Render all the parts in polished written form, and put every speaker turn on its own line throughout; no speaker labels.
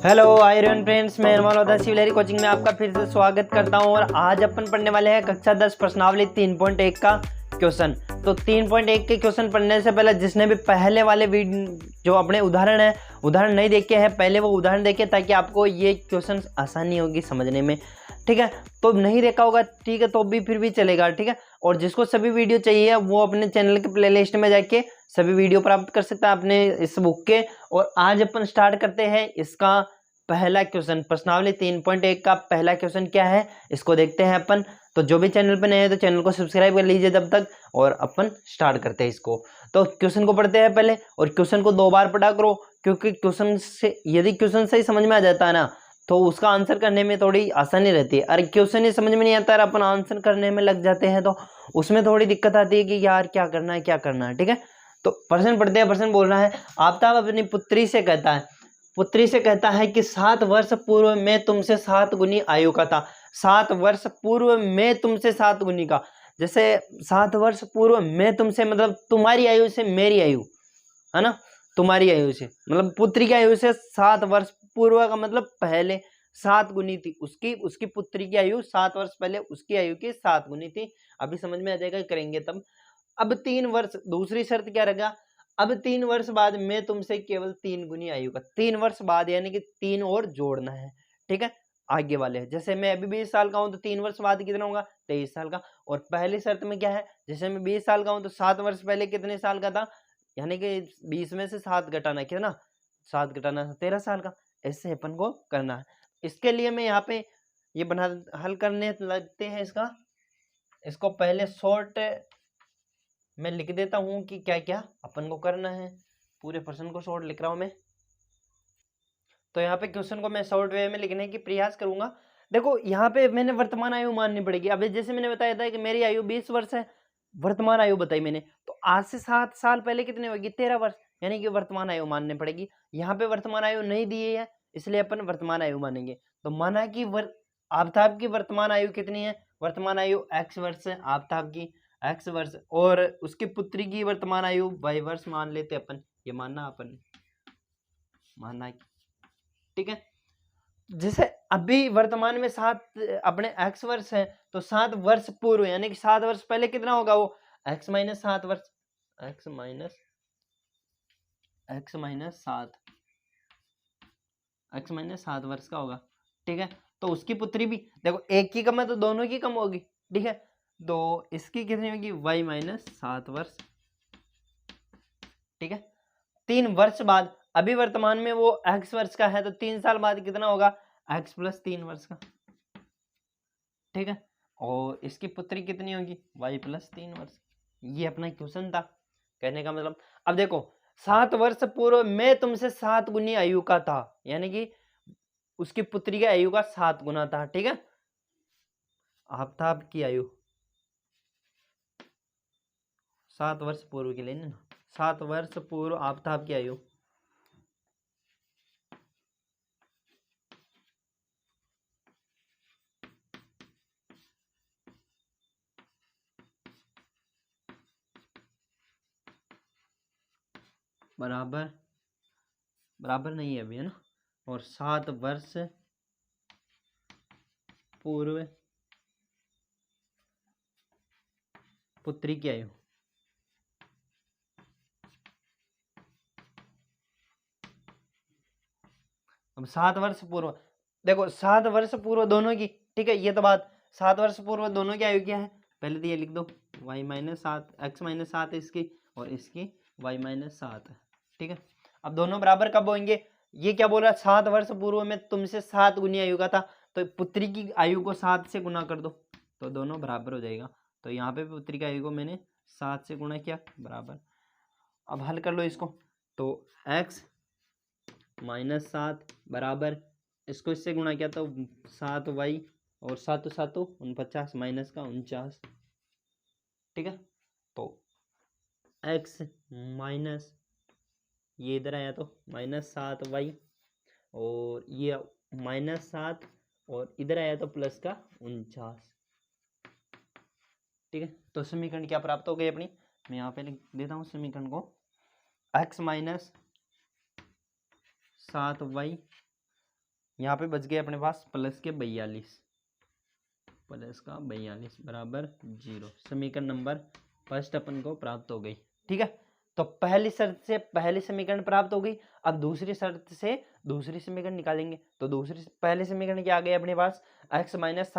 Hello iron friends, मैं निर्मल होता सिविलरी coaching में आपका फिर से स्वागत करता हूं। और आज अपन पढ़ने वाले हैं कक्षा 10 प्रश्नावली 3.1 का क्वेश्चन। तो 3.1 के क्वेश्चन पढ़ने से पहले जिसने भी पहले वाले जो अपने उदाहरण नहीं देखे हैं, पहले वो उदाहरण देखे ताकि आपको ये क्वेश्चन आसानी होगी समझने में। ठीक है, तो नहीं देखा होगा ठीक है, तो भी फिर भी चलेगा। ठीक है, और जिसको सभी वीडियो चाहिए वो अपने चैनल के प्लेलिस्ट में जाके सभी वीडियो प्राप्त कर सकता है अपने इस बुक के। और आज अपन स्टार्ट करते हैं इसका पहला क्वेश्चन। प्रश्नावली 3.1 का पहला क्वेश्चन क्या है इसको देखते हैं अपन। तो जो भी चैनल पे नए हैं तो चैनल को सब्सक्राइब कर लीजिए तब तक, और अपन स्टार्ट करते हैं इसको। तो क्वेश्चन को पढ़ते हैं पहले, और क्वेश्चन को 2 बार पढ़ा करो, क्योंकि क्वेश्चन से यदि क्वेश्चन सही समझ में आ जाता है ना तो उसका आंसर करने में थोड़ी आसानी रहती है। अरे क्वेश्चन ही समझ में नहीं आता है, अपन आंसर करने में लग जाते हैं तो उसमें थोड़ी दिक्कत आती है कि यार क्या करना है। ठीक है, तो प्रश्न पढ़ते हैं। प्रश्न बोल रहा है, आफ्ताब अपनी पुत्री से कहता है कि 7 वर्ष पूर्व मैं तुमसे 7 गुनी आयु का था। 7 वर्ष पूर्व मैं तुमसे 7 गुनी का, जैसे 7 वर्ष पूर्व मैं तुमसे मतलब तुम्हारी आयु से मेरी आयु है ना, तुम्हारी आयु से मतलब पुत्री की आयु से 7 वर्ष पूर्व का मतलब पहले 7 गुनी थी उसकी पुत्री की आयु 7 वर्ष पहले उसकी आयु की 7 गुनी थी। अभी समझ में आ जाएगा, करेंगे तब। अब 3 वर्ष, दूसरी शर्त क्या रहेगा, अब 3 वर्ष बाद मैं तुमसे केवल 3 गुनी आयु का, 3 वर्ष बाद यानी कि 3 और जोड़ना है। ठीक है, आगे वाले जैसे मैं अभी 20 साल का हूं तो 3 वर्ष बाद कितना होगा, 23 साल का। और पहली शर्त में क्या है, जैसे मैं 20 साल का हूं तो 7 वर्ष पहले कितने साल का था, यानी कि 20 में से 7 घटाना, कितना 7 घटाना 13 साल का। ऐसे अपन को करना है। इसके लिए मैं यहाँ पे ये बना हल करने लगते हैं इसको पहले शॉर्ट मैं लिख देता हूं कि क्या क्या अपन को करना है। पूरे प्रश्न को शॉर्ट लिख रहा हूं मैं, तो यहाँ पे क्वेश्चन को मैं शॉर्ट वे में लिखने की प्रयास करूंगा। देखो यहाँ पे मैंने वर्तमान आयु माननी पड़ेगी। अभी जैसे मैंने बताया था कि मेरी आयु 20 वर्ष है, वर्तमान आयु बताई मैंने, तो आज से 7 साल पहले कितने होगी, 13 वर्ष, यानी कि वर्तमान आयु माननी पड़ेगी। यहाँ पे वर्तमान आयु नहीं दी है इसलिए अपन वर्तमान आयु मानेंगे। तो माना कि आफ्ताब की वर्तमान आयु कितनी है, वर्तमान आयु x वर्ष है, आफ्ताब की x वर्ष, और उसकी पुत्री की वर्तमान आयु y वर्ष मान लेते अपन। ये मानना है। ठीक है, जैसे अभी वर्तमान में 7 अपने x वर्ष है तो 7 वर्ष पूर्व यानी कि 7 वर्ष पहले कितना होगा, वो x माइनस 7 वर्ष, x माइनस 7 वर्ष का होगा। ठीक है, तो उसकी पुत्री भी देखो एक की कम है तो दोनों की कम होगी। ठीक है, तो इसकी कितनी होगी, y माइनस 7 वर्ष। ठीक है, 3 वर्ष बाद, अभी वर्तमान में वो x वर्ष का है तो 3 साल बाद कितना होगा, x प्लस 3 वर्ष का। ठीक है, और इसकी पुत्री कितनी होगी, y प्लस 3 वर्ष। ये अपना क्वेश्चन था, कहने का मतलब। अब देखो 7 वर्ष पूर्व मैं तुमसे 7 गुनी आयु का था, यानी कि उसकी पुत्री की आयु का 7 गुना था। ठीक है, आफ्ताब की आयु 7 वर्ष पूर्व के लिए ना, 7 वर्ष पूर्व आफ्ताब की आयु बराबर नहीं है अभी, है ना, और 7 वर्ष पूर्व पुत्री की आयु, अब 7 वर्ष पूर्व, देखो 7 वर्ष पूर्व दोनों की, ठीक है, ये तो बात 7 वर्ष पूर्व दोनों की आयु क्या है, पहले तो ये लिख दो y माइनस 7, x माइनस 7 इसकी और इसकी y माइनस 7 है। ठीक है, अब दोनों बराबर कब होंगे, ये क्या बोल रहा है, 7 वर्ष पूर्व में तुमसे 7 गुनी आयु का था, तो पुत्री की आयु को 7 से गुना कर दो तो दोनों बराबर हो जाएगा। तो यहाँ पे पुत्री की आयु को मैंने 7 से गुना किया, बराबर। अब हल कर लो इसको, तो x माइनस 7 बराबर, इसको इससे गुणा किया तो 7y, और 7 7 49 माइनस का 49। ठीक है, तो x माइनस, ये इधर आया तो माइनस 7y, और ये माइनस 7, और इधर आया तो प्लस का 49। ठीक है, तो समीकरण क्या प्राप्त हो गई अपनी, मैं यहाँ पे लिख देता हूँ समीकरण को, x माइनस 7y यहाँ पे बच गए अपने पास प्लस के 42, प्लस का 42 बराबर 0। समीकरण नंबर फर्स्ट अपन को प्राप्त हो गई। ठीक है, तो पहली शर्त से पहली समीकरण प्राप्त हो गई। अब दूसरी शर्त से दूसरी समीकरण निकालेंगे। तो दूसरी पहले समीकरण क्या आ गया अपने पास, x माइनस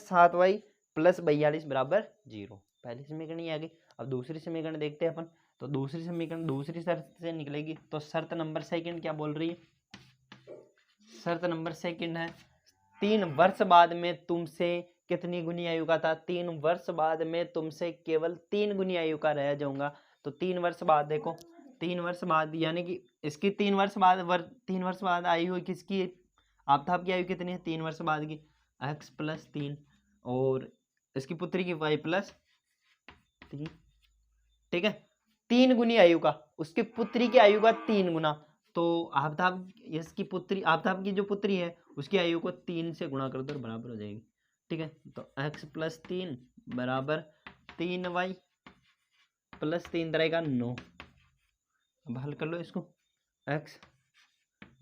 7y प्लस 42 बराबर 0। पहली समीकरण ये आ गई। अब दूसरी समीकरण देखते हैं अपन। तो दूसरी समीकरण दूसरी शर्त से निकलेगी। तो शर्त नंबर सेकंड क्या बोल रही है, शर्त नंबर सेकंड है 3 वर्ष बाद में तुमसे कितनी गुनी आयु का था, 3 वर्ष बाद में तुमसे केवल 3 गुनी आयु का रह जाऊंगा। तो 3 वर्ष बाद देखो, 3 वर्ष बाद यानी कि इसकी 3 वर्ष बाद आयु हुई किसकी, आफ्ताब की आयु कितनी है 3 वर्ष बाद की, x प्लस 3 और इसकी पुत्री की y प्लस 3। ठीक है, 3 गुनी आयु का, उसकी पुत्री की आयु का 3 गुना। तो आफ्ताब इसकी पुत्री, आफ्ताब की जो पुत्री है उसकी आयु को 3 से गुणा कर दो और बराबर हो जाएगी। ठीक है, तो x प्लस 3 बराबर 3y प्लस 3 रहेगा 9। अब हल कर लो इसको, x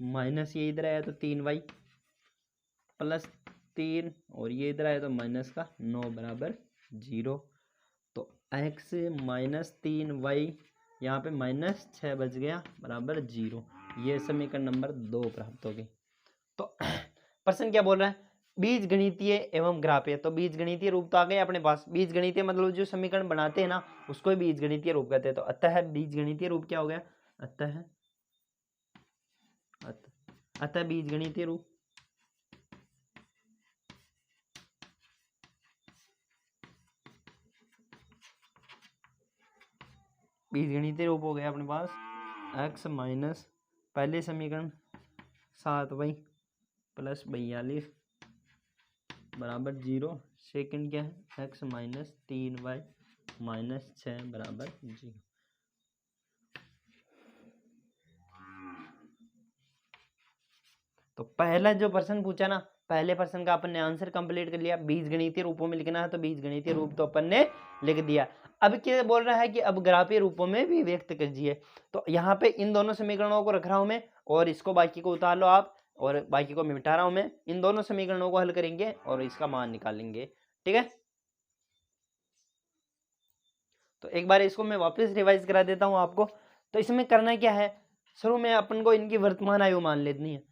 माइनस ये इधर आया तो 3y प्लस 3 और ये इधर आया तो माइनस का 9 बराबर 0। तो x माइनस 3y यहाँ पे माइनस 6 बच गया बराबर 0। ये समीकरण नंबर 2 प्राप्त हो गई। तो प्रश्न क्या बोल रहा है, बीज गणितीय एवं ग्राफीय। तो बीज गणितीय रूप तो आ गए अपने पास। बीज गणितीय मतलब जो समीकरण बनाते हैं ना उसको ही बीज गणितीय रूप कहते हैं। तो अतः बीज गणितीय रूप क्या हो गया, अतः बीज गणितीय रूप बीजगणितीय रूप हो गया अपने पास x माइनस पहले समीकरण 7y प्लस 42 बराबर 0। सेकंड क्या है, x माइनस 3y माइनस 6 बराबर 0। तो पहला जो प्रश्न पूछा ना, पहले प्रश्न का अपन ने आंसर कंप्लीट कर लिया। बीजगणितीय रूपों में लिखना है तो बीजगणितीय रूप तो अपन ने लिख दिया। अब क्या बोल रहा है कि अब ग्राफीय रूपों में भी व्यक्त कीजिए। तो यहाँ पे इन दोनों समीकरणों को रख रहा हूं मैं और इसको बाकी को उतार लो आप और बाकी को मैं मिटा रहा हूं मैं। इन दोनों समीकरणों को हल करेंगे और इसका मान निकालेंगे। ठीक है, तो एक बार इसको मैं वापस रिवाइज करा देता हूं आपको। तो इसमें करना क्या है, शुरू में अपन को इनकी वर्तमान आयु मान लेनी है।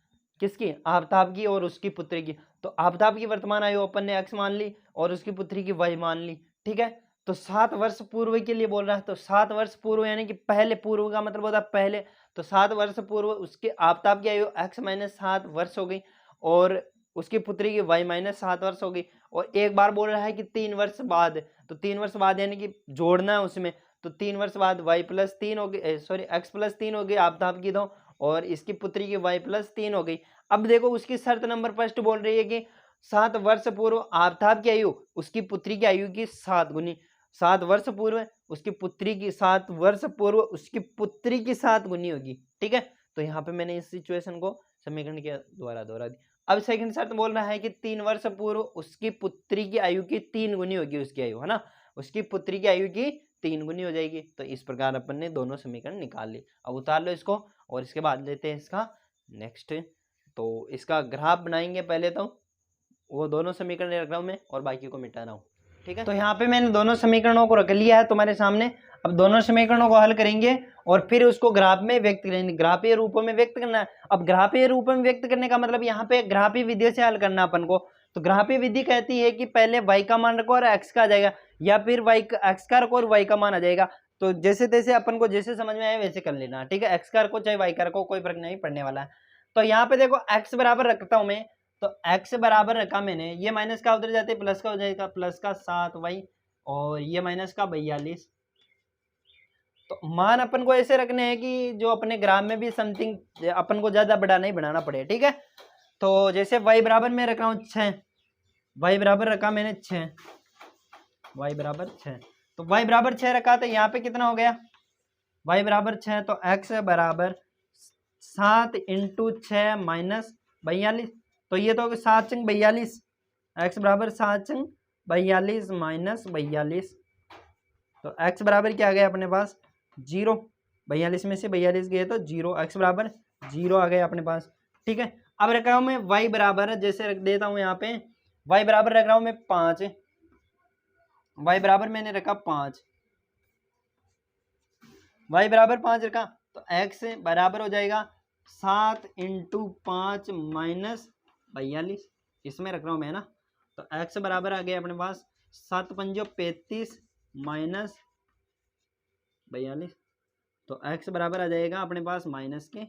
किसकी, आफ्ताब की और उसकी पुत्री की। तो आफ्ताब की वर्तमान आयु अपन ने x मान ली और उसकी पुत्री की y मान ली। ठीक है, तो 7 वर्ष पूर्व के लिए बोल रहा है। तो 7 वर्ष पूर्व यानी कि पहले, पूर्व का मतलब होता है पहले। तो 7 वर्ष पूर्व उसके आफ्ताब की आयु x माइनस 7 वर्ष हो गई और उसकी पुत्री की y माइनस 7 वर्ष हो गई। और एक बार बोल रहा है कि 3 वर्ष बाद, तो 3 वर्ष बाद यानी कि जोड़ना है उसमें। तो 3 वर्ष बाद y प्लस 3 हो गई, सॉरी x प्लस 3 हो गई आफ्ताब की तो, और इसकी पुत्री की y प्लस 3 हो गई। अब देखो उसकी शर्त नंबर फर्स्ट बोल रही है कि 7 वर्ष पूर्व आफ्ताब की आयु उसकी पुत्री की आयु की 7 गुनी, 7 वर्ष पूर्व उसकी पुत्री की 7 वर्ष पूर्व उसकी पुत्री की 7 गुनी होगी। ठीक है, तो यहाँ पे मैंने इस सिचुएशन को समीकरण के द्वारा दोहरा दी। अब सेकंड शर्त बोल रहा है कि 3 वर्ष पूर्व उसकी पुत्री की आयु की 3 गुनी होगी उसकी आयु, है ना, उसकी पुत्री की आयु की 3 गुनी हो जाएगी। तो इस प्रकार अपन ने दोनों समीकरण निकाल लिए। अब उतार लो इसको और इसके बाद लेते हैं इसका नेक्स्ट। तो इसका ग्राफ बनाएंगे पहले, तो वो दोनों समीकरण रख रहा हूं मैं और बाकी को मिटा रहा हूं। ठीक है, तो यहाँ पे मैंने दोनों समीकरणों को रख लिया है तुम्हारे सामने। अब दोनों समीकरणों को हल करेंगे और फिर उसको ग्राफ में व्यक्त करेंगे, ग्राफीय रूपों में व्यक्त करना है। अब ग्राफीय रूप में व्यक्त करने का मतलब यहाँ पे ग्राफीय विधि से हल करना अपन को। तो ग्राफीय विधि कहती है कि पहले y का मान रखो और x का आ जाएगा, या फिर x का रखो और y का मान आ जाएगा। तो जैसे तैसे अपन को जैसे समझ में आए वैसे कर लेना। ठीक है, x का रखो चाहे y का रखो, कोई फर्क नहीं पड़ने वाला है। तो यहाँ पे देखो x बराबर रखता हूं मैं। तो x बराबर रखा मैंने, ये माइनस का उधर जाते प्लस का हो जाएगा, प्लस का 7y और ये माइनस का 42। तो मान अपन को ऐसे रखने हैं कि जो अपने ग्राम में भी समथिंग अपन को ज्यादा बड़ा नहीं बनाना पड़े। ठीक है, तो जैसे y बराबर मैं रख रहा हूँ 6, y बराबर रखा मैंने 6, y बराबर 6। तो y बराबर 6 रखा तो यहाँ पे कितना हो गया, y बराबर 6। तो x बराबर 7 इंटू 6 माइनस 42। तो ये तो 7 चंग 42, x बराबर 7 चंग 42 माइनस 42। तो x बराबर क्या आ गया अपने पास 0, 42 में से 42 गए तो 0, x बराबर जीरो आ गया अपने पास। ठीक है, अब रख रहा हूँ मैं y बराबर, जैसे रख देता हूँ यहाँ पे y बराबर रख रहा हूँ मैं 5, y बराबर मैंने रखा 5, y बराबर 5 रखा तो x बराबर हो जाएगा 7 इंटू 5 माइनस 42, इसमें रख रहा हूँ मैं ना। तो x बराबर आ गया अपने पास 7 पंजो 35 माइनस 42, तो x बराबर आ जाएगा अपने पास माइनस के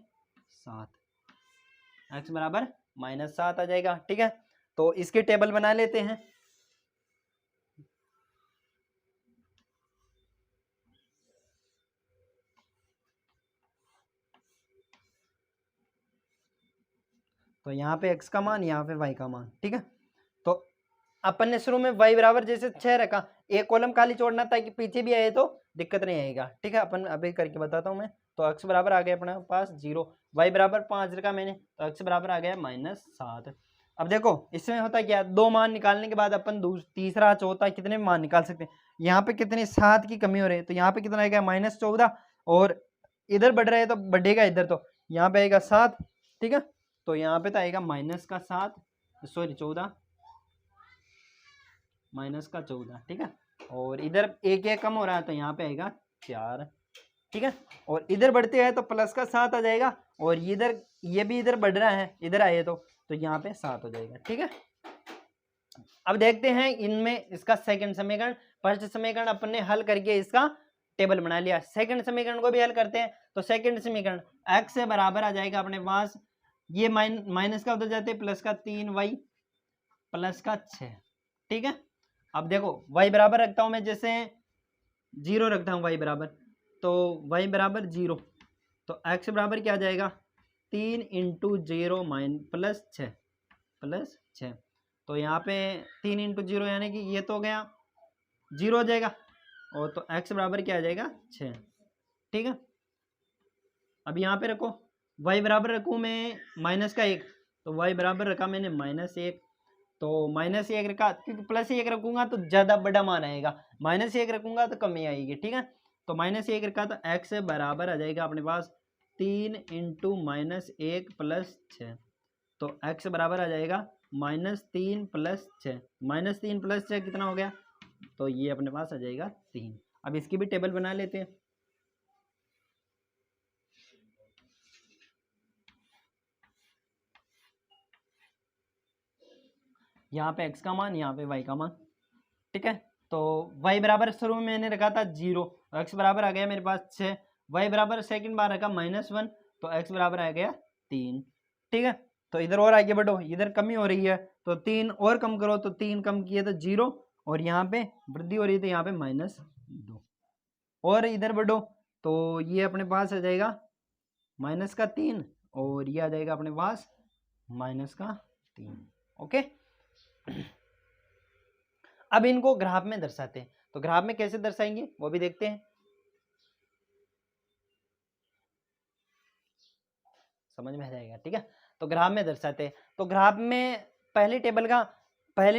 7, x बराबर -7 आ जाएगा। ठीक है, तो इसकी टेबल बना लेते हैं। तो यहाँ पे x का मान, यहाँ पे y का मान। ठीक है, तो अपन ने शुरू में y बराबर जैसे 6 रखा, एक कॉलम खाली छोड़ना ताकि पीछे भी आए तो दिक्कत नहीं आएगा। ठीक है, अपन अभी करके बताता हूँ मैं। तो x बराबर आ गया अपने पास 0, y बराबर 5 रखा मैंने, तो x बराबर आ गया -7। अब देखो इसमें होता क्या, दो मान निकालने के बाद अपन तीसरा चौथा कितने मान निकाल सकते हैं। यहाँ पे कितने 7 की कमी हो रही है, तो यहाँ पे कितना आएगा -14, और इधर बढ़ रहा है तो बढ़ेगा इधर, तो यहाँ पे आएगा 7। ठीक है, तो यहाँ पे तो आएगा -7, सॉरी 14, -14। ठीक है, और इधर एक कम हो रहा है तो यहाँ पे आएगा 4। ठीक है, और इधर बढ़ते हैं तो प्लस का 7 आ जाएगा, और इधर ये भी इधर बढ़ रहा है, इधर आए तो यहाँ पे 7 हो जाएगा। ठीक है, अब देखते हैं इनमें इसका सेकंड समीकरण। फर्स्ट समीकरण अपन ने हल करके इसका टेबल बना लिया, सेकंड समीकरण को भी हल करते हैं। तो सेकंड समीकरण x से बराबर आ जाएगा अपने पास, ये माइनस का उधर जाते प्लस का 3y प्लस का 6। ठीक है, अब देखो y बराबर रखता हूं मैं, जैसे 0 रखता हूं y बराबर, तो y बराबर 0, तो x बराबर क्या आ जाएगा 3 इंटू 0 प्लस 6, तो यहाँ पे 3 इंटू 0 यानी कि ये तो हो गया 0 हो जाएगा, और तो x बराबर क्या आ जाएगा 6। ठीक है, अब यहाँ पे रखो y बराबर रखूँ मैं -1, तो y बराबर रखा मैंने -1, तो -1 रखा, क्योंकि +1 रखूंगा तो ज़्यादा बड़ा मान आएगा, -1 रखूंगा तो कमी आएगी। ठीक है, तो -1 रखा तो x बराबर आ जाएगा अपने पास 3 इंटू -1 प्लस 6, तो x बराबर आ जाएगा -3 प्लस 6, -3 प्लस 6 कितना हो गया, तो ये अपने पास आ जाएगा 3। अब इसकी भी टेबल बना लेते हैं। यहाँ पे x का मान, यहाँ पे y का मान। ठीक है, तो y बराबर शुरू में मैंने रखा था 0, तो x बराबर आ गया मेरे पास 6, y बराबर सेकंड बार रखा -1, तो x बराबर आ गया 3। ठीक है, तो इधर और आगे बढ़ो, इधर कमी हो रही है तो 3 और कम करो, तो 3 कम किए तो 0, और यहाँ पे वृद्धि हो रही है तो यहाँ पे -2, और इधर बढ़ो तो ये अपने पास आ जाएगा -3, और ये आ जाएगा अपने पास -3। ओके, अब इनको ग्राफ में दर्शाते हैं, तो ग्राफ में कैसे दर्शाएंगे वो भी देखते हैं, समझ में आ जाएगा। ठीक है, तो ग्राफ में दर्शाते हैं, तो ग्राफ में पहली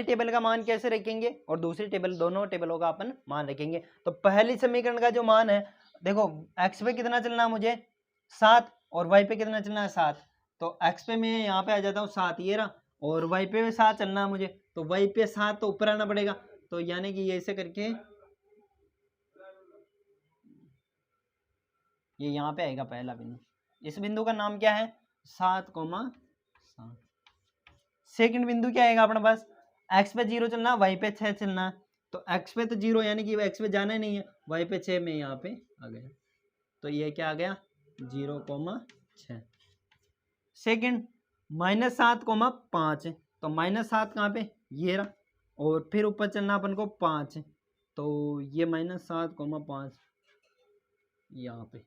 टेबल का मान कैसे रखेंगे, और दूसरी टेबल, दोनों टेबलों का अपन मान रखेंगे। तो पहली समीकरण का जो मान है, देखो x पे कितना चलना है मुझे 7, और y पे कितना चलना है 7, तो x पे मैं यहाँ पे आ जाता हूँ 7 ये रहा, और y पे 7 चलना है मुझे, तो y पे 7 तो ऊपर आना पड़ेगा, तो यानी कि ये ऐसे करके ये यहाँ पे आएगा पहला बिंदु, इस बिंदु का नाम क्या है 7,7। सेकंड बिंदु क्या आएगा अपने पास, x पे 0 चलना, y पे 6 चलना, तो x पे तो 0 यानी कि x पे जाना ही नहीं है, y पे 6 में यहाँ पे आ गया, तो ये क्या आ गया 0,6। सेकंड -7,5, तो -7 कहाँ पे ये रहा, और फिर ऊपर चलना अपन को 5, तो ये -7,5 यहाँ पे,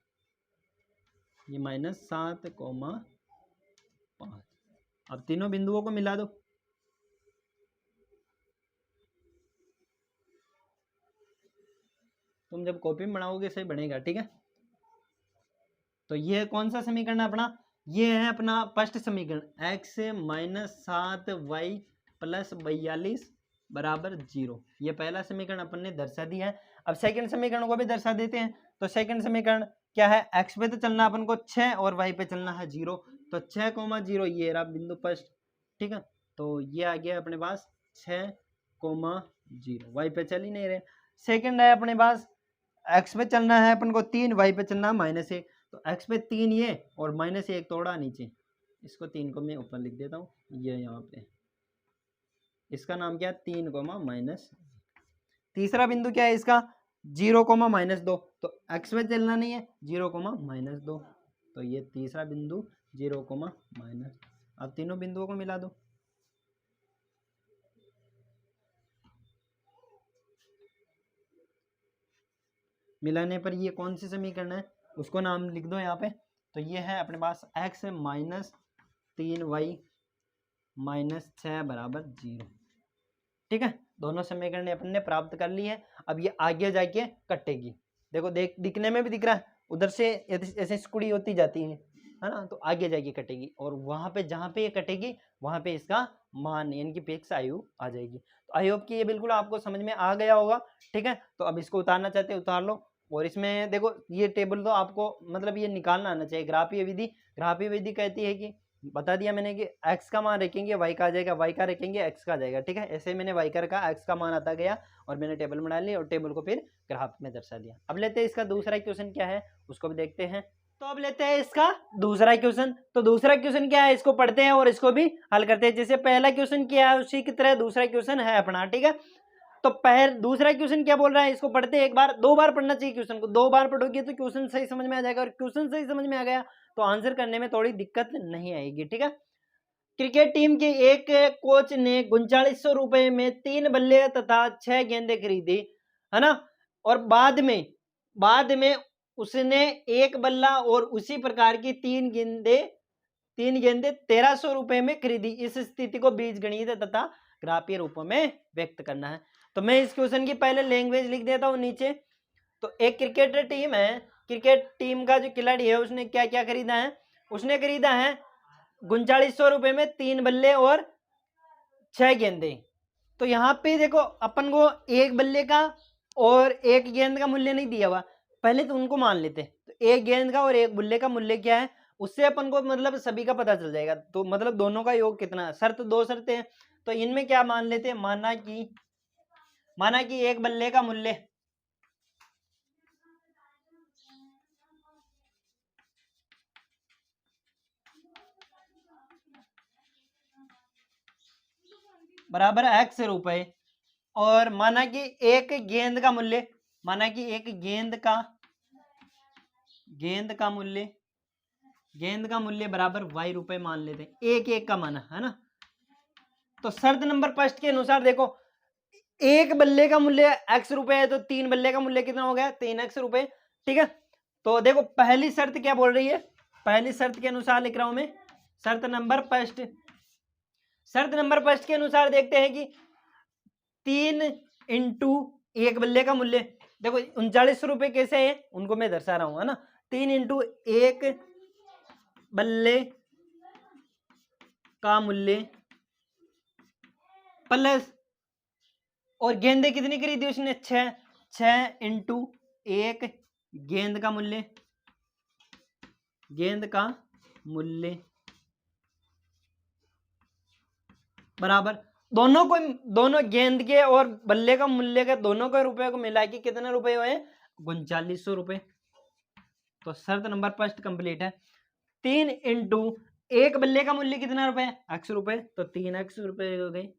ये -7,5। अब तीनों बिंदुओं को मिला दो, तुम जब कॉपी में बनाओगे सही बनेगा। ठीक है, तो ये कौन सा समीकरण है अपना, ये है अपना फर्स्ट समीकरण, x -7y प्लस 42 बराबर 0, ये पहला समीकरण अपन ने दर्शा दिया है। अब सेकंड समीकरण को भी दर्शा देते हैं, तो सेकंड समीकरण क्या है, x पे तो चलना अपन को 6 और y पे चलना है 0, तो 6,0 ये रहा बिंदु फर्स्ट, ठीक है। तो ये आ गया अपने पास 6,0, y पे चल ही नहीं रहे। सेकंड है अपने पास x पे चलना है अपन को 3, y पे चलना है -1, तो x पे 3 ये और -1 तोड़ा नीचे, इसको 3 को मैं ऊपर लिख देता हूँ, ये यहाँ पे इसका नाम क्या है 3, तीसरा बिंदु क्या है इसका 0, -2, तो x पे चलना नहीं है 0, -2, तो ये तीसरा बिंदु 0, अब तीनों बिंदुओं को मिला दो, मिलाने पर ये कौन सी समीकरण है उसको नाम लिख दो यहाँ पे। तो ये है अपने पास x -3y -6 बराबर 0, ठीक है। दोनों समीकरण अपन ने प्राप्त कर ली है। अब ये आगे जाके कटेगी, देखो दिखने में भी दिख रहा है, उधर से ऐसे स्कुड़ी होती जाती है ना, तो आगे जाके कटेगी और वहां पे जहां पे ये कटेगी वहां पे इसका मान यानी कि पेक्ष आयु आ जाएगी। तो आई होप कि ये बिल्कुल आपको समझ में आ गया होगा, ठीक है। तो अब इसको उतारना चाहते हैं उतार लो, और इसमें देखो ये टेबल तो आपको मतलब ये निकालना आना चाहिए। ग्राफीय विधि कहती है कि बता दिया मैंने कि x का मान रखेंगे y का आ जाएगा, y का रखेंगे x का आ जाएगा, ठीक है। ऐसे मैंने y का रखा, x का मान आता गया और मैंने टेबल बना ली और टेबल को फिर ग्राफ में दर्शा दिया। अब लेते हैं इसका दूसरा क्वेश्चन क्या है उसको भी देखते हैं। तो अब लेते हैं इसका दूसरा क्वेश्चन। तो दूसरा क्वेश्चन क्या है इसको पढ़ते हैं और इसको भी हल करते हैं। जैसे पहला क्वेश्चन क्या है उसी की तरह दूसरा क्वेश्चन है अपना, ठीक है। तो दूसरा क्वेश्चन क्या बोल रहा है इसको पढ़ते हैं एक बार, 2 बार पढ़ना चाहिए क्वेश्चन को, 2 बार पढ़ोगे तो क्वेश्चन सही समझ में आ जाएगा, और क्वेश्चन सही समझ में आ गया तो आंसर करने में थोड़ी दिक्कत नहीं आएगी, ठीक है। क्रिकेट टीम के एक कोच ने 3900 रुपए में 3 बल्ले तथा 6 गेंदें खरीदी, है ना, और बाद में उसने एक बल्ला और उसी प्रकार की 3 गेंदें 1300 रुपए में खरीदी। इस स्थिति को बीजगणित तथा ग्राफीय रूपों में व्यक्त करना है। तो मैं इस क्वेश्चन की पहले लैंग्वेज लिख देता हूं नीचे। तो एक क्रिकेट टीम है, क्रिकेट टीम का जो खिलाड़ी है उसने क्या क्या खरीदा है, उसने खरीदा है 3900 रुपए में 3 बल्ले और 6 गेंदे। तो यहाँ पे देखो अपन को एक बल्ले का और एक गेंद का मूल्य नहीं दिया हुआ, पहले तो उनको मान लेते। तो एक गेंद का और एक बल्ले का मूल्य क्या है उससे अपन को मतलब सभी का पता चल जाएगा। तो मतलब दोनों का योग कितना है, शर्त 2 शर्तें हैं, तो इनमें क्या मान लेते हैं, माना कि एक बल्ले का मूल्य बराबर x रुपए, और माना कि एक गेंद का मूल्य, माना कि एक गेंद का मूल्य बराबर y रुपए मान लेते हैं, एक का माना है ना। तो शर्त नंबर फर्स्ट के अनुसार देखो एक बल्ले का मूल्य x रुपए है, तो 3 बल्ले का मूल्य कितना हो गया 3x रुपए, ठीक है। तो देखो पहली शर्त क्या बोल रही है, पहली शर्त के अनुसार लिख रहा हूं मैं, शर्त नंबर फर्स्ट के अनुसार देखते हैं कि 3 इंटू एक बल्ले का मूल्य, देखो 3900 रुपए कैसे है उनको मैं दर्शा रहा हूं, है ना। 3 इंटू एक बल्ले का मूल्य प्लस, और गेंदे कितनी खरीदी उसने 6 इंटू एक गेंद का मूल्य बराबर दोनों गेंद के और बल्ले का मूल्य के दोनों के रुपए को मिला के कितने रुपए हुए 3900 रुपए। तो शर्त नंबर फर्स्ट कंप्लीट है। 3 इंटू एक बल्ले का मूल्य कितना रुपए x रुपए, तो 3x रुपए हो गए,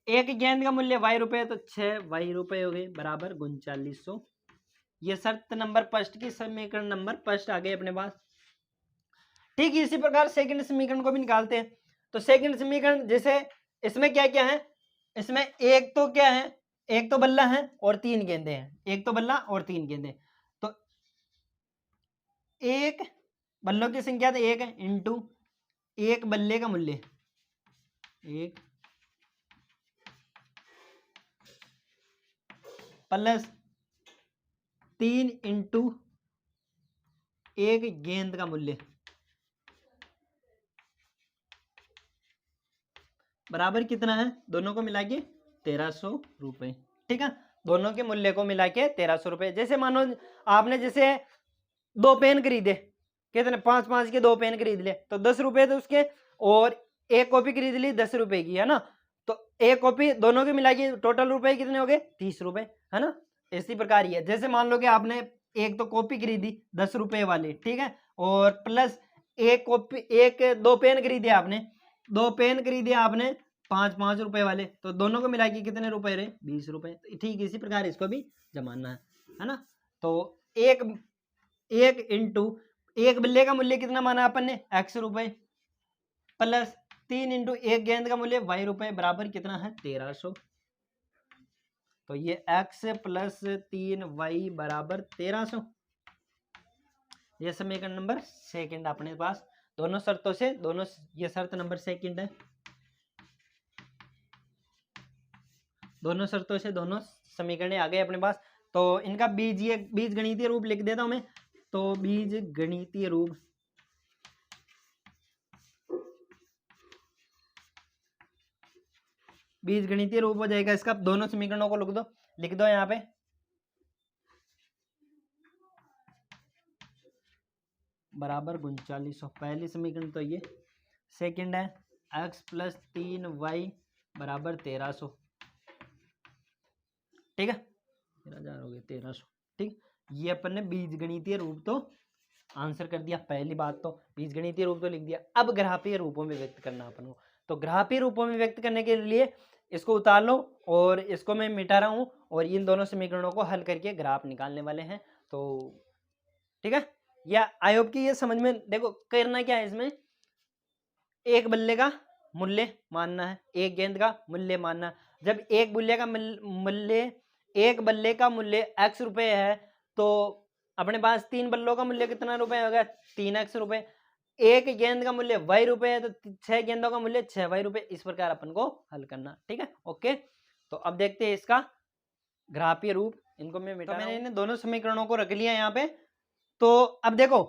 एक गेंद का मूल्य y रुपए तो 6y रुपए हो गए बराबर 3900। ये शर्त नंबर फर्स्ट की समीकरण नंबर फर्स्ट आ गए अपने पास। ठीक इसी प्रकार सेकंड समीकरण को भी निकालते हैं। तो सेकंड समीकरण जैसे इसमें क्या क्या है, इसमें एक तो क्या है, एक तो बल्ला है और 3 गेंदे हैं, एक तो बल्ला और 3 गेंदे, तो एक बल्लों की संख्या तो 1 है इंटू एक बल्ले का मूल्य 1 प्लस 3 इंटू एक गेंद का मूल्य बराबर कितना है, दोनों को मिला के 1300 रुपए, ठीक है। दोनों के मूल्य को मिला के 1300 रुपए। जैसे मानो आपने जैसे दो पेन खरीदे, कितने 5 5 के दो पेन खरीद ले तो 10 रुपए थे उसके, और एक कॉपी खरीद ली 10 रुपए की, है ना। तो एक कॉपी दोनों के मिला के टोटल रुपए कितने हो गए 30 रुपए, है ना। इसी प्रकार ही है, जैसे मान लो कि आपने एक तो कॉपी खरीदी 10 रुपए वाली, ठीक है, और प्लस एक कॉपी एक दो पेन खरीदे आपने, दो पेन खरीदे आपने 5 5 रुपए वाले, तो दोनों को मिला के कितने रुपए रहे 20 रुपए। तो ठीक इसी प्रकार इसको भी जमाना है ना। तो एक एक इंटू एक बल्ले का मूल्य कितना माना अपन ने x रुपए, प्लस 3 इंटू एक गेंद का मूल्य y रुपए बराबर कितना है 1300। तो ये x प्लस 3y बराबर 1300, ये समीकरण नंबर सेकंड अपने पास दोनों शर्तों से, दोनों ये शर्त नंबर सेकंड है, दोनों शर्तों से दोनों समीकरण आ गए अपने पास। तो इनका बीज गणितीय रूप लिख देता हूं मैं। तो बीज गणितीय रूप, बीज गणितीय रूप हो जाएगा इसका, दोनों समीकरणों को लिख दो यहाँ पे। बराबर 3900, पहली समीकरण तो ये, सेकंड है x प्लस 3y बराबर 1300, ठीक है 13,000 हो गए 1300, ठीक। ये अपन ने बीज गणितीय रूप तो आंसर कर दिया, पहली बात तो बीज गणितीय रूप तो लिख दिया। अब ग्राफीय रूपों में व्यक्त करना अपन को, तो ग्राफीय रूपों में व्यक्त करने के लिए इसको उतार लो, और इसको मैं मिटा रहा हूं, और इन दोनों समीकरणों को हल करके ग्राफ निकालने वाले हैं। तो ठीक है, या आई होप कि ये समझ में, देखो करना क्या है इसमें, एक बल्ले का मूल्य मानना है, एक गेंद का मूल्य मानना है। जब एक बल्ले का मूल्य, एक बल्ले का मूल्य x रुपए है, तो अपने पास 3 बल्लों का मूल्य कितना रुपए होगा 3x रुपए, एक गेंद का मूल्य y रुपए है, तो 6 गेंदों का मूल्य 6y रुपए। इस प्रकार अपन को हल करना, ठीक है ओके। तो अब देखते हैं इसका ग्राफीय रूप, इनको मैं मिटा, तो मैंने इन दोनों समीकरणों को रख लिया यहाँ पे। तो अब देखो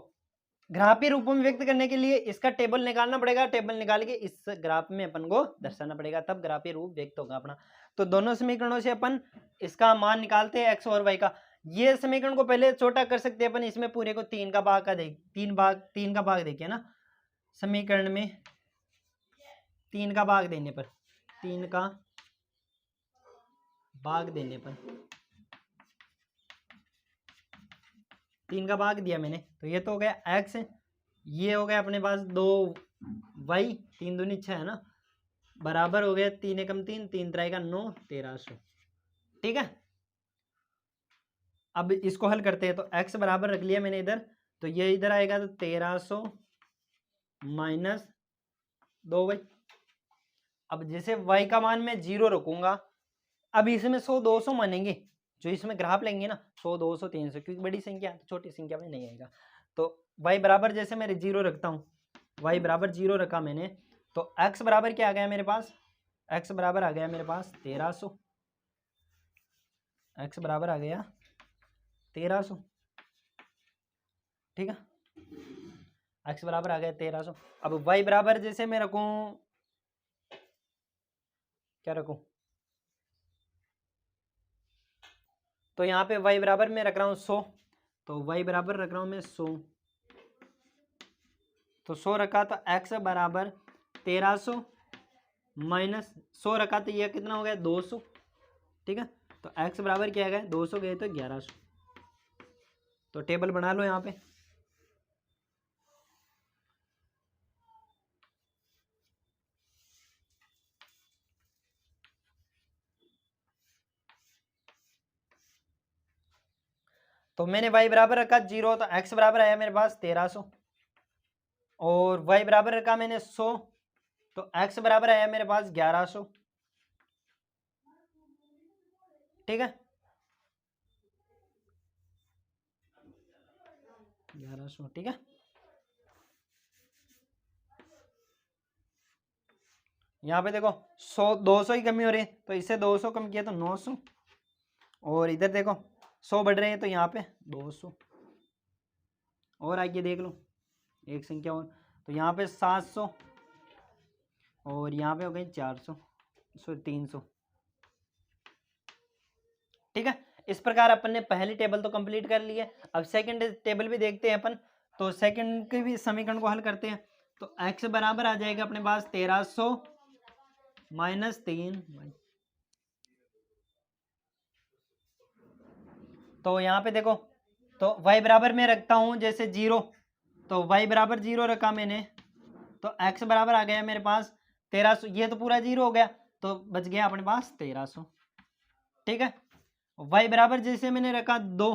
ग्राफीय रूपों में व्यक्त करने के लिए इसका टेबल निकालना पड़ेगा, टेबल निकाल के इस ग्राफ में अपन को दर्शाना पड़ेगा, तब ग्राफीय रूप व्यक्त होगा अपना। तो दोनों समीकरणों से अपन इसका मान निकालते हैं x और y का। ये समीकरण को पहले छोटा कर सकते हैं अपन, इसमें पूरे को 3 का भाग का देख, 3 का भाग देखिए ना, समीकरण में 3 का भाग देने पर, 3 का भाग देने पर, 3 का भाग दिया मैंने, तो ये तो हो गया x, ये हो गया अपने पास 2y, 3 दूनी 6 है ना, बराबर हो गया 3 एकम 3, 3 त्रिक 9, 1300, ठीक है। अब इसको हल करते हैं, तो x बराबर रख लिया मैंने इधर, तो ये इधर आएगा तो 1300 माइनस 2y। अब जैसे y का मान मैं 0 रखूंगा, अब इसमें 100 200 मानेंगे, जो इसमें ग्राफ लेंगे ना 100 200 300, क्योंकि बड़ी संख्या तो छोटी संख्या में नहीं आएगा। तो y बराबर जैसे मैं 0 रखता हूँ, y बराबर 0 रखा मैंने, तो x बराबर क्या आ गया मेरे पास, x बराबर आ गया मेरे पास 1300, x बराबर आ गया 1300, ठीक है, x बराबर आ गया 1300। अब y बराबर जैसे मैं रखूं, क्या रखूं, तो यहाँ पे y बराबर मैं रख रहा हूँ 100, तो y बराबर रख रहा हूँ मैं 100, तो 100 रखा तो x बराबर 1300 माइनस 100 रखा तो ये कितना हो गया 200, ठीक है। तो x बराबर क्या आ गया 200 गए तो 1100। तो टेबल बना लो यहाँ पे, तो मैंने y बराबर रखा 0, तो x बराबर आया मेरे पास 1300, और y बराबर रखा मैंने 100, तो x बराबर आया मेरे पास 1100, ठीक है 1100, ठीक है। यहाँ पे देखो 100 200 ही कमी हो रही है, तो इससे 200 कम किया तो 900, और इधर देखो 100 बढ़ रहे हैं तो यहाँ पे 200, और आगे देख लो एक संख्या और, तो यहाँ पे 700, और यहाँ पे हो गई 400 300, ठीक है। इस प्रकार अपन ने पहली टेबल तो कंप्लीट कर ली है। अब सेकंड टेबल भी देखते हैं अपन। तो सेकंड के भी समीकरण को हल करते हैं। तो x बराबर आ जाएगा अपने पास 1300 माइनस 3। तो यहाँ पे देखो, तो y बराबर में रखता हूं जैसे 0, तो y बराबर 0 रखा मैंने, तो x बराबर आ गया मेरे पास 1300। ये तो पूरा 0 हो गया, तो बच गया अपने पास 1300। ठीक है, y बराबर जैसे मैंने रखा 2,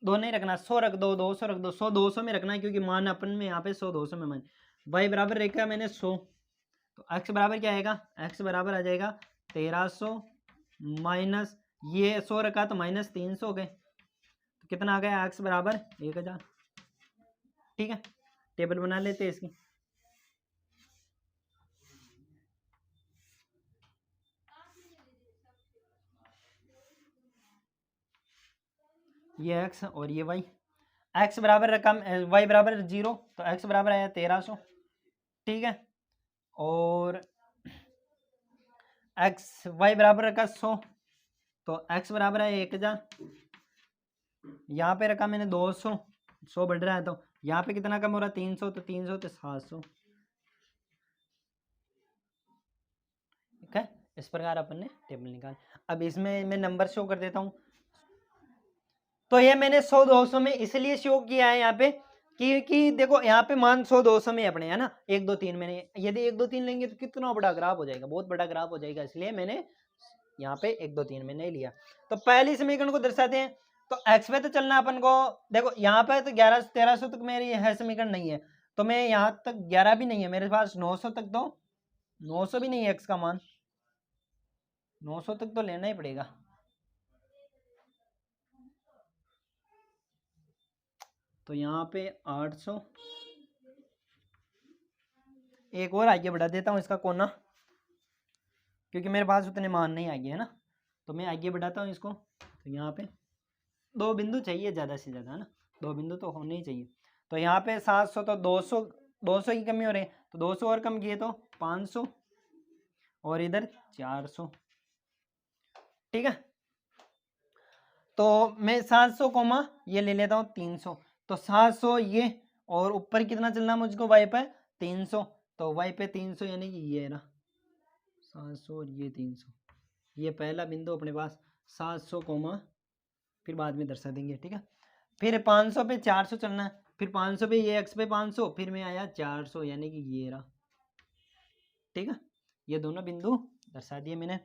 2 नहीं रखना, 100 रख दो, 200 रख दो, 100 200 में रखना है क्योंकि मान अपन में यहाँ पे 100 200 में मान। y बराबर रखा मैंने 100, तो x बराबर क्या आएगा, x बराबर आ जाएगा 1300 माइनस ये 100 रखा तो माइनस 300 हो गए, तो कितना आ गया x बराबर 1000। ठीक है, टेबल बना लेते हैं इसकी। ये x और ये y, x बराबर रकम y बराबर 0, तो x बराबर आया 1300। ठीक है, और x y बराबर रखा 100, तो x बराबर है 1000। यहाँ पे रखा मैंने 200, 100 बढ़ रहा है तो यहाँ पे कितना कम हो रहा है 300, तो 300 तो 700। ठीक है, इस प्रकार अपन ने टेबल निकाल। अब इसमें मैं नंबर शो कर देता हूँ। तो ये मैंने 100 200 में इसलिए शो किया है यहाँ पे कि देखो यहाँ पे मान 100 200 में अपने है ना 1 2 3 मैंने, यदि 1 2 3 लेंगे तो कितना बड़ा ग्राफ हो जाएगा, बहुत बड़ा ग्राफ हो जाएगा, इसलिए मैंने यहाँ पे 1 2 3 में नहीं लिया। तो पहली समीकरण को दर्शाते हैं। तो एक्स पे तो चलना अपन को, देखो यहाँ पे तो 11 1300 तक मेरी है समीकरण नहीं है, तो मैं यहाँ तक 11 भी नहीं है मेरे पास, 900 तक, तो 900 भी नहीं है एक्स का मान, 900 तक तो लेना ही पड़ेगा। तो यहाँ पे 800, एक और आगे बढ़ा देता हूँ इसका कोना, क्योंकि मेरे पास उतने मान नहीं आगे है ना, तो मैं आगे बढ़ाता हूँ इसको। तो यहाँ पे 2 बिंदु चाहिए ज़्यादा से ज़्यादा है ना, 2 बिंदु तो होने ही चाहिए। तो यहाँ पे 700, तो 200 200 की कमी हो रही है, तो 200 और कम किए तो 500, और इधर 400। ठीक है, तो मैं 700 कोमा ये ले लेता हूँ 300, तो 700 ये, और ऊपर कितना चलना मुझको y पे 300, तो y पे 300 यानी कि ये ना 700 और ये 300, ये पहला बिंदु अपने पास 700 कोमा, फिर बाद में दर्शा देंगे। ठीक है, फिर 500 पे 400 चलना है, फिर 500 पे ये x पे 500, फिर में आया 400 यानी कि ये रहा। ठीक है, ये दोनों बिंदु दर्शा दिए मैंने।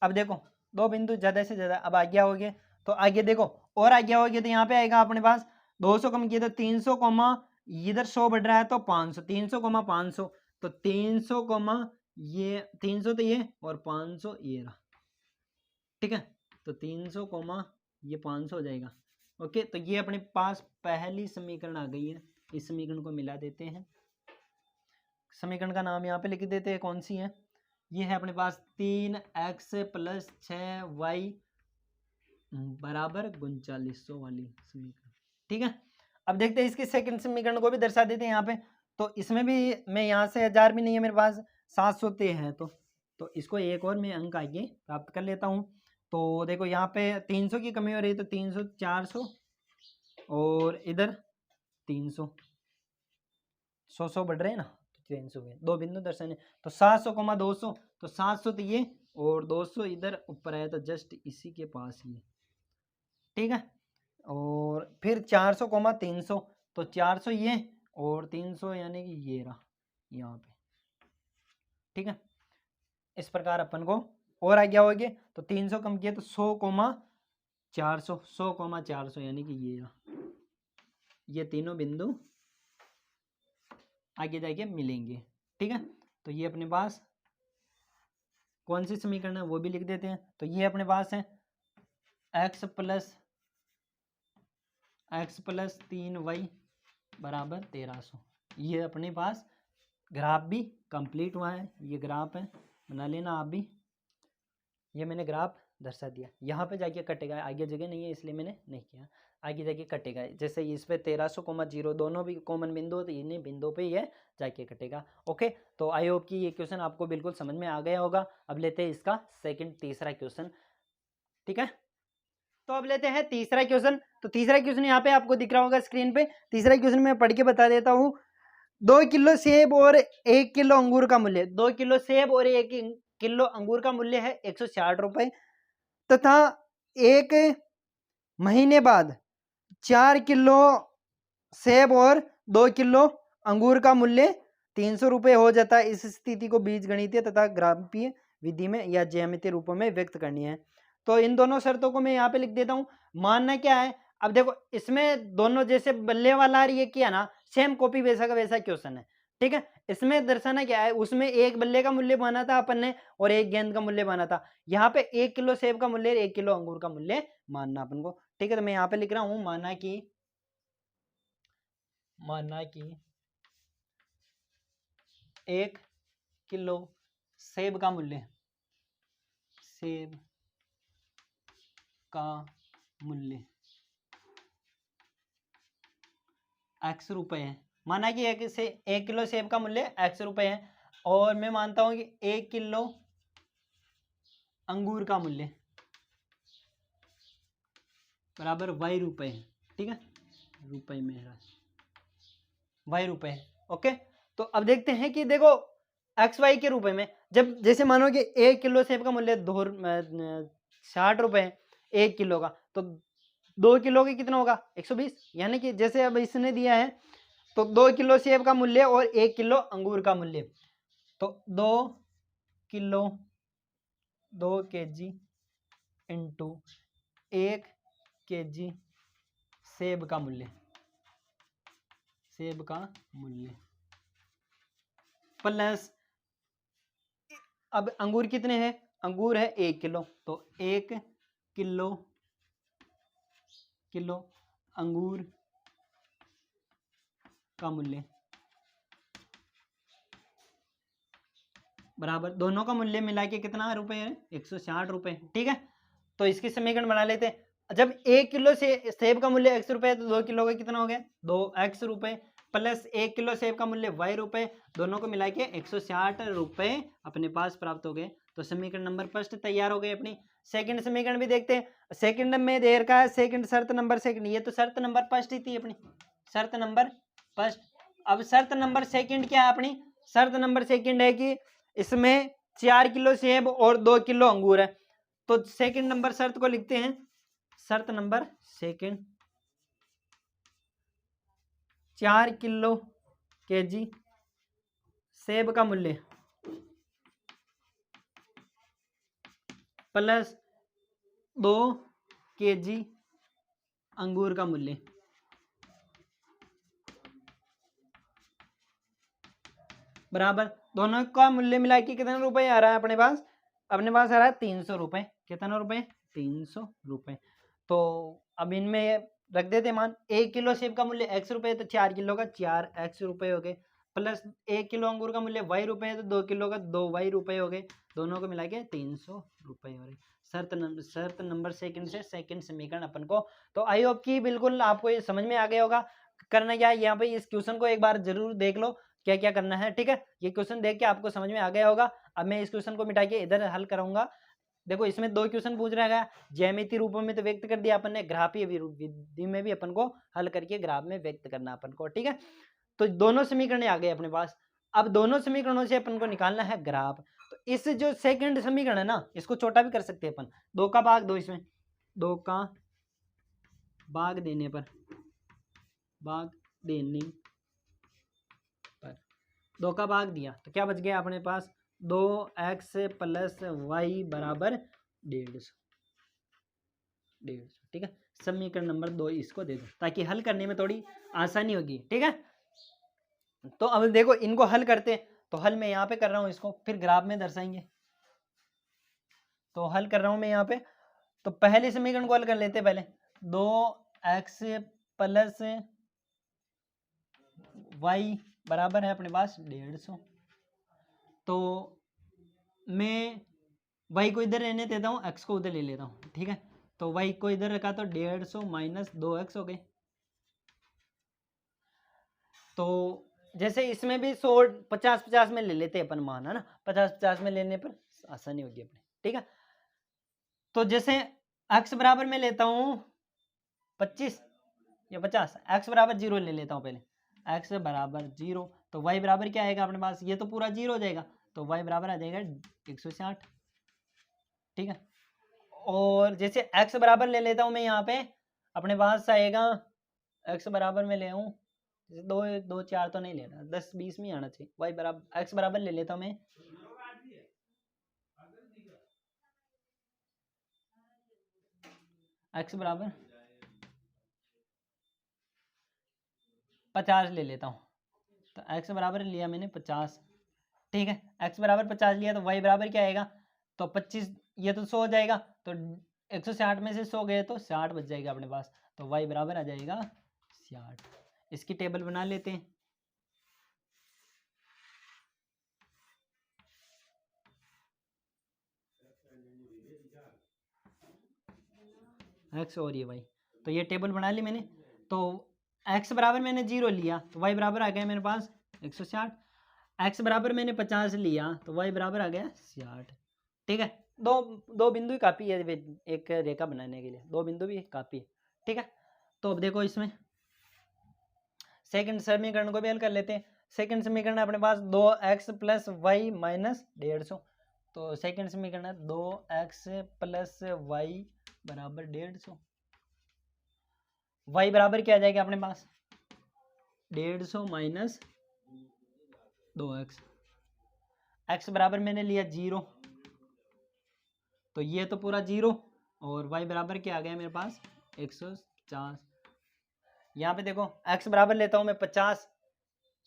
अब देखो 2 बिंदु ज़्यादा से ज़्यादा, अब आगे आओगे तो आगे देखो और आगे आओगे तो यहाँ पे आएगा अपने पास 200 कम किया तो 300 कोमा, इधर 100 बढ़ रहा है तो 500, 300 कोमा 500, तो 300 कोमा ये 300 तो ये और 500 ये रहा। ठीक है, तो 300 कोमा ये 500 हो जाएगा। ओके, तो ये अपने पास पहली समीकरण आ गई है, इस समीकरण को मिला देते हैं। समीकरण का नाम यहाँ पे लिख देते हैं, कौन सी है, ये है अपने पास 3x + 6y बराबर 3900 वाली समीकरण। ठीक है, अब देखते हैं इसकी सेकंड समीकरण को भी दर्शा देते हैं यहाँ पे। तो इसमें भी मैं यहाँ से 1000 भी नहीं है मेरे पास, 700 ते है, तो इसको एक और मैं अंक आगे प्राप्त कर लेता हूँ। तो देखो यहाँ पे 300 की कमी हो रही है, तो 300 400 और इधर 300, 100 बढ़ रहे हैं ना, तो 300 में 2 बिंदु दर्शाने, तो 700 कोमा 200, तो 700 तो ये और 200 इधर ऊपर आया, तो जस्ट इसी के पास ये। ठीक है, और फिर 400 कोमा 300, तो 400 ये और 300 यानी कि ये रहा यहाँ पे। ठीक है, इस प्रकार अपन को और आगे होगे तो 300 कम किया तो 100 कोमा 400, 100 कोमा 400 यानी कि ये रहा, ये तीनों बिंदु आगे जाके मिलेंगे। ठीक है, तो ये अपने पास कौन सी समीकरण है वो भी लिख देते हैं। तो ये अपने पास है x प्लस 3y बराबर 1300। ये अपने पास ग्राफ भी कंप्लीट हुआ है, ये ग्राफ है, बना लेना आप भी। ये मैंने ग्राफ दर्शा दिया, यहाँ पे जाके कटेगा, आगे जगह नहीं है इसलिए मैंने नहीं किया, आगे जाके कटेगा। जैसे इस पे 1300,0 दोनों भी कॉमन बिंदु, तो इन्हीं बिंदु पे ये जाके कटेगा। ओके, तो आई होप कि ये क्वेश्चन आपको बिल्कुल समझ में आ गया होगा। अब लेते हैं इसका सेकंड तीसरा क्वेश्चन। ठीक है, तो अब लेते हैं तीसरा क्वेश्चन। तो तीसरा क्वेश्चन यहाँ पे आपको दिख रहा होगा स्क्रीन पे। तीसरा क्वेश्चन मैं पढ़ के बता देता हूँ। 2 किलो सेब और 1 किलो अंगूर का मूल्य, 2 किलो सेब और 1 किलो अंगूर का मूल्य है 160 रुपए, तथा 1 महीने बाद 4 किलो सेब और 2 किलो अंगूर का मूल्य 300 रुपये हो जाता है। इस स्थिति को बीजगणितीय तथा ग्राफीय विधि में या ज्यामितीय रूपों में व्यक्त करनी है। तो इन दोनों शर्तों को मैं यहाँ पे लिख देता हूँ। मानना क्या है, अब देखो इसमें दोनों जैसे बल्ले वाला ये किया ना, सेम कॉपी वैसा का वैसा क्वेश्चन है, ठीक है। इसमें दर्शाना क्या है, उसमें एक बल्ले का मूल्य माना था अपन ने और एक गेंद का मूल्य माना था। यहाँ पे 1 किलो सेब का मूल्य 1 किलो अंगूर का मूल्य मानना अपन को, ठीक है। तो मैं यहाँ पे लिख रहा हूँ माना कि 1 किलो सेब का मूल्य x रुपए है। माना कि 1 किलो सेब का मूल्य x रुपए है, और मैं मानता हूं कि 1 किलो अंगूर का मूल्य बराबर y रुपए है, ठीक है। रुपए में y रुपए है, ओके। तो अब देखते हैं कि देखो एक्स वाई के रूपए में, जब जैसे मानो कि 1 किलो सेब का मूल्य 60 रुपए है 1 किलो का, तो 2 किलो के कितना होगा 120। यानी कि जैसे अब इसने दिया है तो 2 किलो सेब का मूल्य और 1 किलो अंगूर का मूल्य, तो 2 केजी इंटू 1 केजी सेब का मूल्य प्लस, अब अंगूर कितने हैं, अंगूर है 1 किलो, तो 1 किलो अंगूर का मूल्य बराबर, दोनों का मूल्य मिला के कितना रुपए है 160 रुपए, ठीक है। तो इसकी समीकरण बना लेते हैं। जब 1 किलो से सेब का मूल्य x रुपए है तो 2 किलो का कितना हो गया 2x रुपए, प्लस 1 किलो सेब का मूल्य y रुपए, दोनों को मिला के 160 रुपए अपने पास प्राप्त हो गए। तो समीकरण नंबर फर्स्ट तैयार हो गई अपनी। सेकंड समीकरण भी देखते हैं। सेकंड में देर का है, सेकंड शर्त नंबर सेकंड, ये तो शर्त नंबर फर्स्ट ही थी अपनी, शर्त नंबर फर्स्ट। अब शर्त नंबर सेकंड क्या है अपनी, शर्त नंबर सेकंड है कि इसमें 4 किलो सेब और 2 किलो अंगूर है। तो सेकंड नंबर शर्त को लिखते हैं, शर्त नंबर सेकंड 4 किलो केजी सेब का मूल्य प्लस 2 केजी अंगूर का मूल्य बराबर, दोनों का मूल्य मिला के कितना रुपए आ रहा है अपने पास आ रहा है 300 रुपए। कितना रुपए 300 रुपए। तो अब इनमें रख देते मान, 1 किलो सेब का मूल्य x रुपए है तो 4 किलो का 4x रुपए हो गए, प्लस 1 किलो अंगूर का मूल्य y रुपए है तो 2 किलो का 2y रुपए हो गए, दोनों को मिला के 300 रुपए हो रहे। शर्त नंबर सेकंड से सेकंड समीकरण अपन को। तो आई होप कि बिल्कुल आपको ये समझ में आ गया होगा। करना क्या है, यहाँ पे इस क्वेश्चन को एक बार जरूर देख लो क्या क्या करना है, ठीक है। ये क्वेश्चन देख के आपको समझ में आ गया होगा। अब मैं इस क्वेश्चन को मिटा के इधर हल कराऊंगा। देखो इसमें 2 क्वेश्चन पूछ रहा है, ज्यामितीय रूपों में तो व्यक्त कर दिया अपन ने, ग्राफीय विधि में भी अपन को हल करके ग्राफ में व्यक्त करना अपन को, ठीक है। तो दोनों समीकरण आ गए अपने पास। अब दोनों समीकरणों से अपन को निकालना है ग्राफ। तो इस जो सेकंड समीकरण है ना, इसको छोटा भी कर सकते हैं अपन, 2 का भाग 2, इसमें 2 का भाग देने पर 2 का भाग दिया तो क्या बच गया अपने पास 2x प्लस वाई बराबर 150, ठीक है। समीकरण नंबर 2 इसको दे दो ताकि हल करने में थोड़ी आसानी होगी, ठीक है। तो अब देखो इनको हल करते, तो हल मैं यहाँ पे कर रहा हूँ, इसको फिर ग्राफ में दर्शाएंगे। तो हल कर रहा हूँ मैं यहाँ पे, तो पहले समीकरण को हल कर लेते पहले, 2x प्लस वाई बराबर है अपने पास 150। तो मैं y को इधर रहने देता हूँ, x को उधर ले लेता हूँ, ठीक है। तो y को इधर रखा तो 150 माइनस 2x हो गए। तो जैसे इसमें भी 100 50-50 में ले लेते हैं अपन मान, है ना, 50-50 में लेने पर आसानी होगी अपनी, ठीक है। तो जैसे एक्स बराबर में लेता हूँ 25 या 50, एक्स बराबर 0 ले लेता हूँ पहले, एक्स बराबर 0, तो वाई बराबर क्या आएगा अपने पास, ये तो पूरा 0 हो जाएगा, तो वाई बराबर आ जाएगा 160। ठीक है, और जैसे एक्स बराबर ले लेता हूँ मैं, यहाँ पे अपने पास आएगा एक्स बराबर में ले आऊँ, दो दो चार तो नहीं लेना, 10 20 में आना चाहिए, वाई बराबर एक्स बराबर ले लेता हूँ मैं, एक्स बराबर 50 ले लेता हूँ, तो एक्स बराबर लिया मैंने 50। ठीक है, एक्स बराबर 50 लिया, तो वाई बराबर क्या आएगा, तो 25, ये तो 100 हो जाएगा, तो 160 में से 100 गए तो 60 बच जाएगा अपने पास, तो वाई बराबर आ जाएगा 60। इसकी टेबल बना लेते हैं। एक्स और ये वाई, तो ये टेबल बना ली मैंने, तो एक्स बराबर मैंने 0 लिया, तो वाई बराबर आ गया मेरे पास 160, एक्स बराबर मैंने 50 लिया, तो वाई बराबर आ गया 60। ठीक है, दो दो बिंदु ही काफ़ी है एक रेखा बनाने के लिए, दो बिंदु भी काफ़ी है। ठीक है, तो अब देखो इसमें सेकंड समीकरण को भी हल कर लेते हैं। सेकंड समीकरण अपने पास 2x प्लस वाई माइनस 150, तो सेकंड समीकरण है 2x प्लस वाई बराबर 150, वाई बराबर क्या आ जाएगा अपने पास 150 माइनस 2x, x बराबर मैंने लिया 0, तो ये तो पूरा 0, और y बराबर क्या आ गया मेरे पास 150। यहाँ पे देखो x बराबर लेता हूँ मैं 50,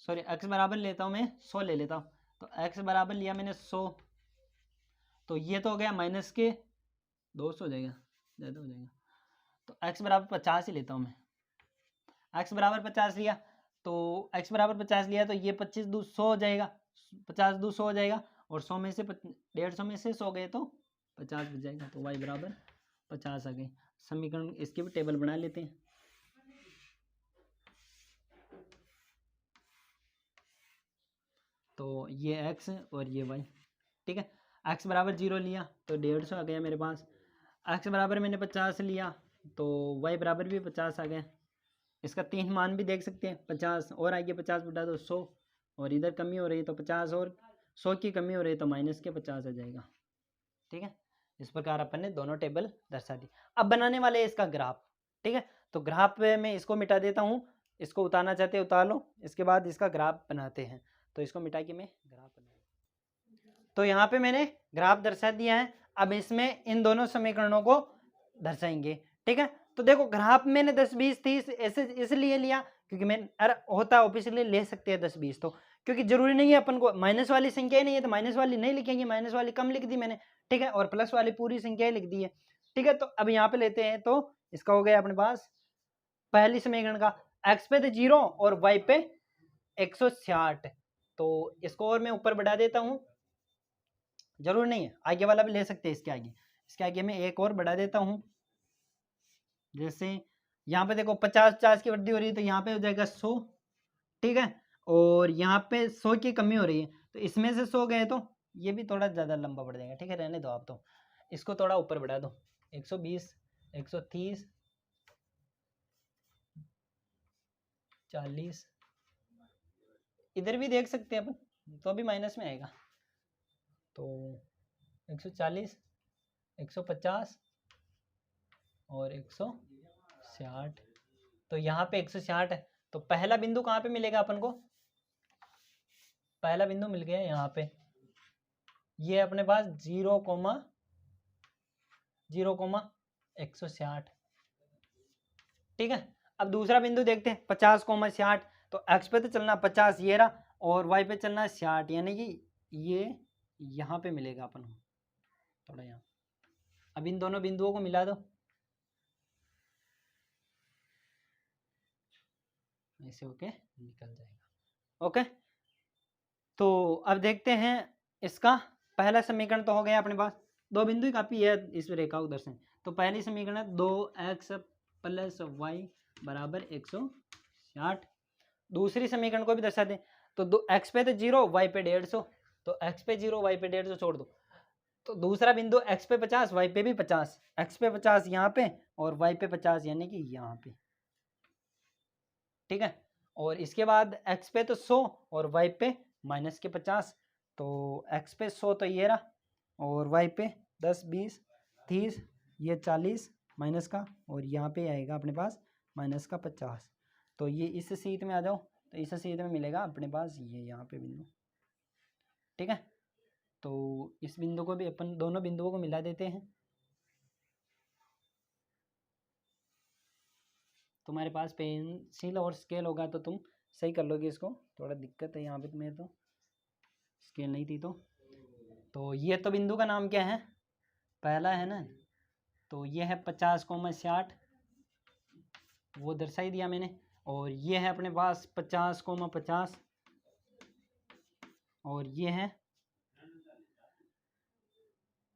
सॉरी x बराबर लेता हूँ मैं 100 ले लेता हूँ, तो x बराबर लिया मैंने 100, तो ये तो हो गया माइनस के 200 हो जाएगा, ज़्यादा हो जाएगा, तो x बराबर 50 ही लेता हूँ मैं, x बराबर 50 लिया, तो x बराबर 50 लिया, तो ये 25 दो 100 हो जाएगा, 50 दो 100 हो जाएगा, और 100 में से 150 में से 100 गए तो 50 बच जाएगा, तो y बराबर 50 आ गई। समीकरण इसकी भी टेबल बना लेते हैं। तो ये x और ये y, ठीक है, x बराबर 0 लिया तो 150 आ गया मेरे पास, x बराबर मैंने 50 लिया, तो y बराबर भी 50 आ गया। इसका 3 मान भी देख सकते हैं, 50 और आगे 50 बटा दो 100, और इधर कमी हो रही है तो 50 और 100 की कमी हो रही है तो माइनस के 50 आ जाएगा। ठीक है, इस प्रकार अपन ने दोनों टेबल दर्शा दी। अब बनाने वाले इसका ग्राफ। ठीक है, तो ग्राफ में इसको मिटा देता हूँ, इसको उतारना चाहते उतार लो, इसके बाद इसका ग्राफ बनाते हैं। तो इसको मिटा के मैं ग्राफ बना, तो यहाँ पे मैंने ग्राफ दर्शा दिया है। अब इसमें इन दोनों समीकरणों को दर्शाएंगे। ठीक है, तो देखो ग्राफ मैंने 10 20 30 ऐसे इसलिए लिया क्योंकि मैं अरे होता ऑफिशियली ले सकते हैं 10 20, तो क्योंकि जरूरी नहीं है अपन को माइनस वाली संख्या ही नहीं है तो माइनस वाली नहीं लिखेंगे, माइनस वाली कम लिख दी मैंने। ठीक है, और प्लस वाली पूरी संख्या लिख दी है। ठीक है, तो अब यहाँ पे लेते हैं, तो इसका हो गया अपने पास पहली समीकरण का x पे तो 0 और y पे 160, तो इसको और मैं ऊपर बढ़ा देता हूँ, जरूर नहीं है आगे वाला भी ले सकते हैं, इसके आगे मैं एक और बढ़ा देता हूँ। जैसे यहाँ पे देखो 50 50 की वृद्धि हो रही है तो यहाँ पे हो जाएगा 100। ठीक है, और यहाँ पे 100 की कमी हो रही है तो इसमें से 100 गए तो ये भी थोड़ा ज़्यादा लंबा बढ़ जाएगा। ठीक है, रहने दो आप, तो इसको थोड़ा ऊपर बढ़ा दो, 120 130 40, इधर भी देख सकते हैं अपन तो भी माइनस में आएगा, तो 140 150 और 160, तो यहाँ पे 160 है, तो पहला बिंदु कहाँ पे मिलेगा अपन को, पहला बिंदु मिल गया यहाँ पे, ये अपने पास 0,160। ठीक है, अब दूसरा बिंदु देखते हैं 50,60, तो x पे तो चलना 50 ये रहा, और y पे चलना 60, यानी कि ये यहाँ पे मिलेगा अपन को, थोड़ा यहाँ। अब इन दोनों बिंदुओं को मिला दो, ऐसे होके निकल जाएगा। ओके, तो अब देखते हैं इसका पहला समीकरण तो हो गया अपने पास, दो बिंदु ही काफ़ी है इस रेखा को दर्शन। तो पहली समीकरण है 2x प्लस वाई बराबर 160। दूसरी समीकरण को भी दर्शा दें, तो x पे तो 0 y पे 150, तो x पे 0 y पे 150 छोड़ दो,
तो दूसरा बिंदु x पे 50, y पे भी 50, x पे 50 यहाँ पे और y पे 50 यानी कि यहाँ पे, ठीक है। और इसके बाद x पे तो 100 और y पे माइनस के 50, तो x पे 100 तो ये रहा और y पे 10 20 30 ये 40 माइनस का, और यहाँ पे आएगा अपने पास माइनस का 50। तो ये इस सीट में आ जाओ, तो इस सीट में मिलेगा अपने पास ये यहाँ पे बिंदु, ठीक है। तो इस बिंदु को भी अपन दोनों बिंदुओं को मिला देते हैं। तुम्हारे पास पेंसिल और स्केल होगा तो तुम सही कर लोगे इसको, थोड़ा दिक्कत है यहाँ पे तुम्हें, तो स्केल नहीं थी तो ये तो बिंदु का नाम क्या है, पहला है ना, तो ये है 50,60 वो दर्शाई दिया मैंने, और ये है अपने पास 50,50 और ये है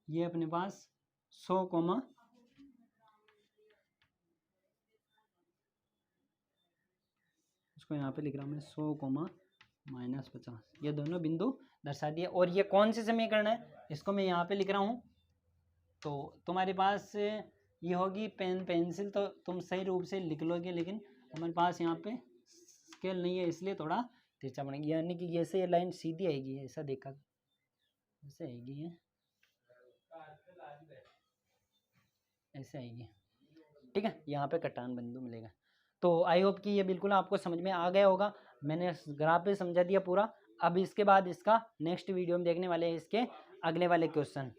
ये अपने पास 100, इसको यहाँ पे लिख रहा हूँ मैं 100, -50, ये दोनों बिंदु दर्शा दिए। और ये कौन से समीकरण है, इसको मैं यहाँ पे लिख रहा हूँ। तो तुम्हारे पास ये होगी पेंसिल तो तुम सही रूप से लिख लोगे, लेकिन हमारे पास यहाँ पे स्केल नहीं है इसलिए थोड़ा तिरछा बनेगी, यानी कि जैसे ये लाइन सीधी आएगी, ऐसा देखा ऐसे आएगी, ये ऐसे आएगी, ठीक है। यहाँ पे कटान बिंदु मिलेगा। तो आई होप कि ये बिल्कुल आपको समझ में आ गया होगा, मैंने ग्राफ पे समझा दिया पूरा। अब इसके बाद इसका नेक्स्ट वीडियो में देखने वाले हैं इसके अगले वाले क्वेश्चन।